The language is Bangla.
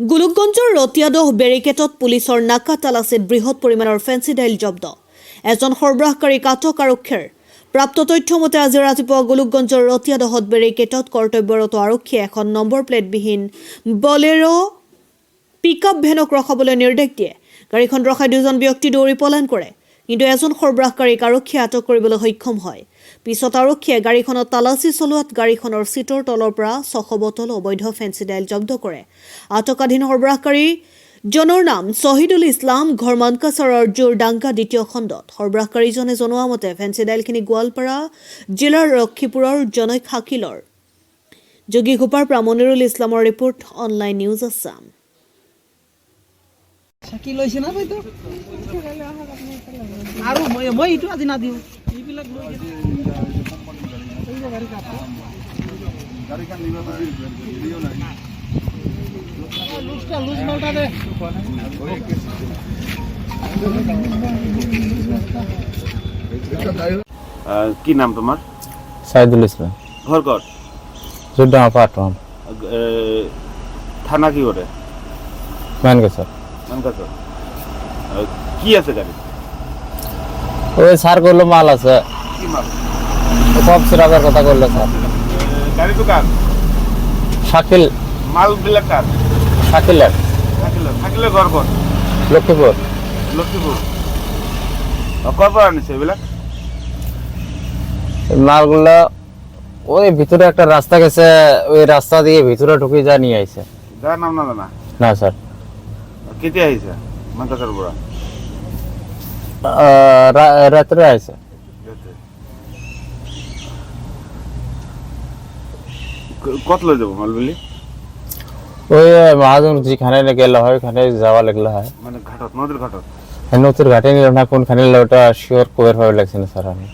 গোলকগঞ্জৰ ৰতিয়াদহ বেৰিকেটত পুলিচৰ নাকা তালাচীত বৃহৎ পৰিমাণৰ ফেন্সি ডাইল জব্দ। এজন সৰবৰাহকাৰীক আটক আৰক্ষীৰ। প্ৰাপ্ত তথ্য মতে আজি ৰাতিপুৱা গোলকগঞ্জৰ ৰতিয়াদহত বেৰিকেটত কৰ্তব্যৰত আৰক্ষীয়ে এখন নম্বৰ প্লেটবিহীন বলেৰো পিকআপ ভেনক ৰখাবলৈ নিৰ্দেশ দিয়ে। গাড়ীখন ৰখাই দুজন ব্যক্তি দৌৰি পলায়ন কৰে, কিন্তু এজন সৰবৰাহকাৰীক আৰক্ষীয়ে আটক কৰিবলৈ সক্ষম হয়। পিছত আৰক্ষীয়ে গাড়ীখনত তালাচী চলোৱাত গাড়ীখনৰ চিটৰ তলৰ পৰা 600 বটল অবৈধ ফেন্সি ডাইল জব্দ কৰে। আটকাধীন সৰবৰাহকাৰী জনৰ নাম শ্বহিদুল ইছলাম, ঘৰ মানকাছাৰৰ জোৰডাংগা দ্বিতীয় খণ্ডত। সৰবৰাহকাৰীজনে জনোৱা মতে ফেন্সি ডাইলখিনি গোৱালপাৰা জিলাৰ লক্ষীপুৰৰ জনৈক শাকিলৰ। যোগীঘোপাৰ পৰা মনিৰুল ইছলামৰ ৰিপৰ্ট, অনলাইন নিউজ আছাম। চাকি লৈছে না বাইদেউ আৰু মই এইটো আজি নাদিওঁ এইবিলাক লৈ কি নাম তোমার? সাইদুল ইসলাম। ঘর কর? জোরডাঙ্গা পাটন। থানা কি করে? মানকাছার। মানকাছার। কি আছে গাড়ি? ওই স্যার করলো মাল আছে। কি মাল? সব সিরাপের কথা করলো স্যার। গাড়ি তো কার? শাকিল। মাল বিলাক কার? শাকিলের। শাকিলের ঘর কর? লক্ষ্মীপুর। লক্ষ্মীপুর। কয়বার আনিছে এবিলাক? মালগুলো ওই ভিতরে একটা রাস্তা গেছে, ওই রাস্তা দিয়ে ভিতরে ঢুকে যা নিয়ে আইছে। যার নাম না জানা? না স্যার। কেটে আইছে মানকাছার বড়া? রাত্রে আইছে। কত লই যাবো মাল বলি? ওই মহাজন যেখানে গেল হয় ওখানে যাওয়া লাগলো হয়। মানে ঘাটত, নদীর ঘাটত? নতুন ঘাটে নিল না, কোনখানে ওটা শিওর কবের ভাবে লাগছে না স্যার আমি।